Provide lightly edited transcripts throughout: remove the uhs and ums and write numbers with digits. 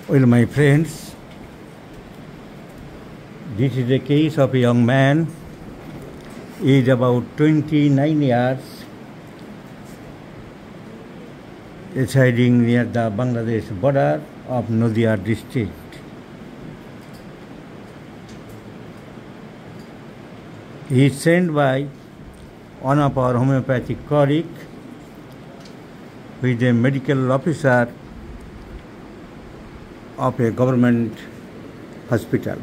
Well, my friends, this is a case of a young man, age about 29 years, residing near the Bangladesh border of Nadia district. He is sent by one of our homeopathic colleague, who is a medical officer of a government hospital.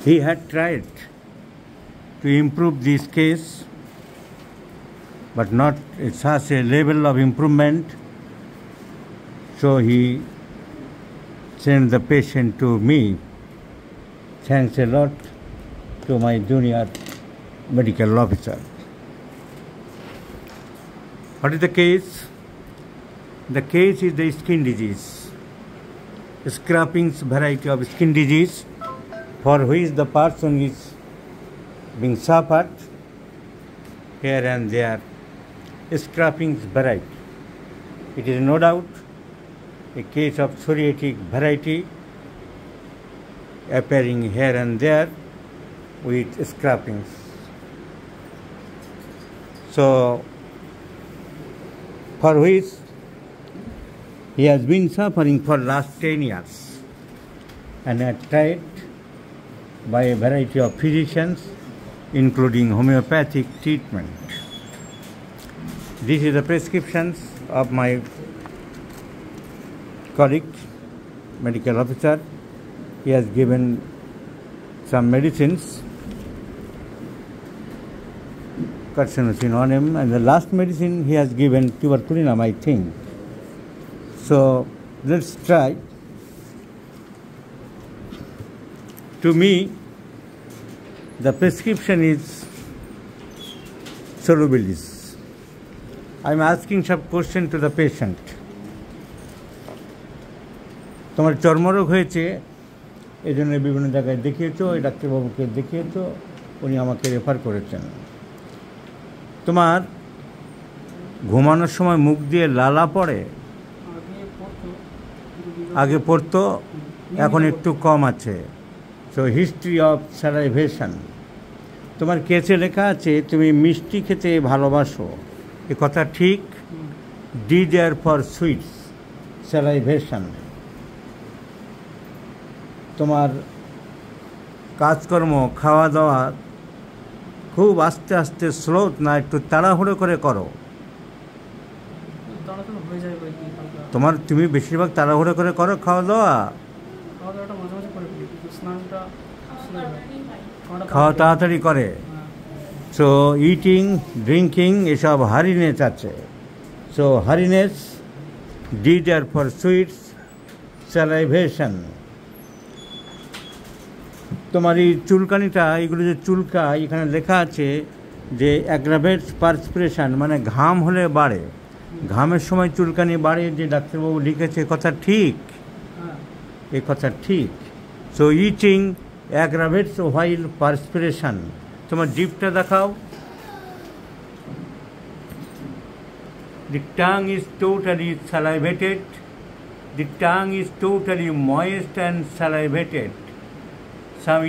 He had tried to improve this case, but not at such a level of improvement, so he sent the patient to me. Thanks a lot to my junior medical officer. What is the case? The case is the skin disease, scrapings variety of skin disease, for which the person is being suffered here and there. Scrapings variety. It is no doubt a case of psoriatic variety appearing here and there with scrapings. So, for which he has been suffering for last 10 years and had tried by a variety of physicians, including homeopathic treatment. This is the prescriptions of my colleague, medical officer. He has given some medicines, carcinosin on him, and the last medicine he has given tuberculinum, I think. So let's try. To me, the prescription is solubilis. I am asking some question to the patient. তোমার চর্মরোগ হয়েছে, এই জন্য বিভিন্ন জায়গায় দেখিয়েছো, ওই ডাক্তারবাবুকে দেখিয়েছো, উনি আমাকে রেফার করেছেন। তোমার ঘুমানোর সময় মুখ দিয়ে লালা পড়ে? আগে পড়তো, এখন একটু কম আছে। So history of salivation. তোমার কেসে লেখা আছে তুমি মিষ্টি খেতে ভালোবাসো, এ কথা ঠিক? Desire for sweets, salivation. তোমার কাজকর্ম, খাওয়া দাওয়া খুব আস্তে আস্তে স্লো, না একটু তাড়াহুড়ো করে করো? তুমি বেশিরভাগ তাড়াহুড়ো করে করো খাওয়া দাওয়া? খাওয়া তাড়াতাড়ি করে। সো ইটিং, ড্রিঙ্কিং এসব হারিনেস আছে। So hurriedness, desire for sweets, salivation. তোমার এই চুলকানিটা, এগুলো যে চুলকায়, এখানে লেখা আছে যে অ্যাগ্রাভেটস পারস্পিরেশন, মানে ঘাম হলে বাড়ে, ঘামের সময় চুলকানি বাড়ে, যে ডাক্তারবাবু লিখেছে, কথা ঠিক? এ কথা ঠিক। So eating aggravates while perspiration. তোমার জিভটা দেখাও। The tongue is totally salivated. The tongue is totally moist and salivated. Some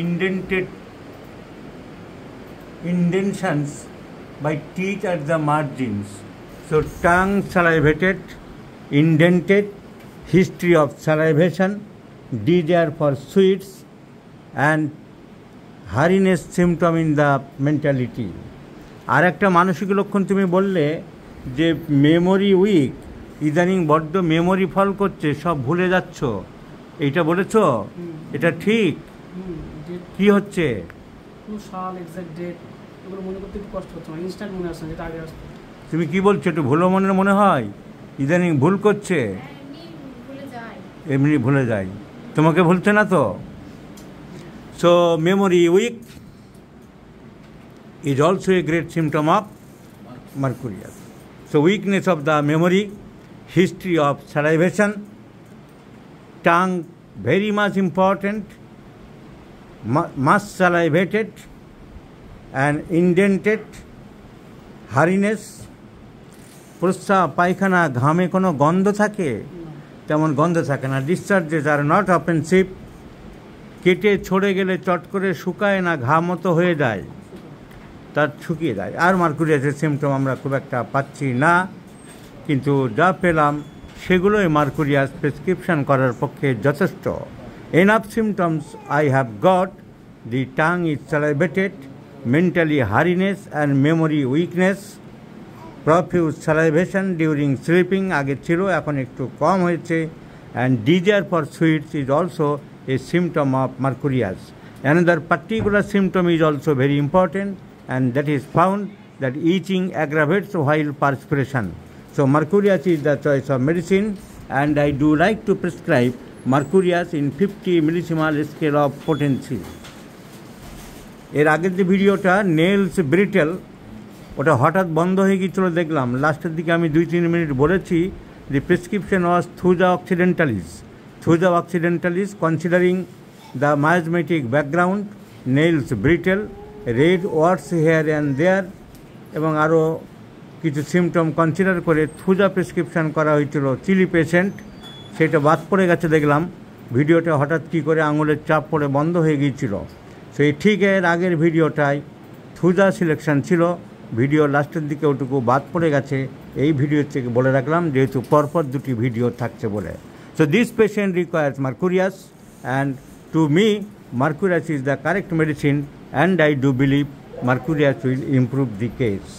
indentions by teeth at the margins. So tongue salivated, indented, history of salivation, desire for sweets, and hurriness symptom in the mentality. আর একটা মানসিক লক্ষণ তুমি বললে যে memory weak, ইদানিং বড্ড memory ফল করছে, সব ভুলে যাচ্ছ, এইটা বলেছ? এটা ঠিক? কি হচ্ছে? তুমি কি বলছো? একটু ভুলো মনের মনে হয়, ইদানিং ভুল করছে, এমনি ভুলে যায়, তোমাকে ভুলছে না তো? So memory weak is also a great symptom of mercurius. So weakness of the memory, history of salivation, tongue very much important, much salivated and indented, hurriness, প্রস্রাব পায়খানা ঘামে কোনো গন্ধ থাকে? তেমন গন্ধ থাকে না। ডিসচার্জেস আর নট অফেন্সিভ, কেটে ছড়ে গেলে চট করে শুকায় না, ঘা মতো হয়ে যায়, তার শুকিয়ে যায়। আর মার্কুরিয়াসের সিমটম আমরা খুব একটা পাচ্ছি না, কিন্তু যা পেলাম সেগুলোই মার্কুরিয়াস প্রেসক্রিপশন করার পক্ষে যথেষ্ট। Enough symptoms I have got, the tongue is salivated, mentally hurriedness and memory weakness, profuse salivation during sleeping, আগে ছিল এখন একটু কম হয়েছে, and desire for sweets is also a symptom of mercurius. Another particular symptom is also very important, and that is found that itching aggravates while perspiration. So mercurius is the choice of medicine, and I do like to prescribe mercurius in 50 millisimal scale of potency. এর আগের যে ভিডিওটা nails ব্রিটেল, ওটা হঠাৎ বন্ধ হয়ে গিয়েছিল দেখলাম, লাস্টের দিকে আমি 2-3 মিনিট বলেছি the prescription was Thuja occidentalis. Thuja occidentalis, considering the miasmatic background, nails brittle, red warts here and there, এবং আরও কিছু সিমটম কনসিডার করে থুজা প্রেসক্রিপশান করা হয়েছিল চিলি পেশেন্ট, সেটা বাদ পড়ে গেছে দেখলাম। ভিডিওটা হঠাৎ কী করে আঙুলের চাপ পড়ে বন্ধ হয়ে গিয়েছিল। সেই ঠিক এর আগের ভিডিওটায় থুজা সিলেকশন ছিল, ভিডিও লাস্টের দিকে ওটুকু বাদ পড়ে গেছে। এই ভিডিও থেকে বলে রাখলাম যেহেতু পরপর দুটি ভিডিও থাকছে বলে। So this patient requires mercurius, and to me mercurius is the correct medicine, and I do believe mercurius will improve the case.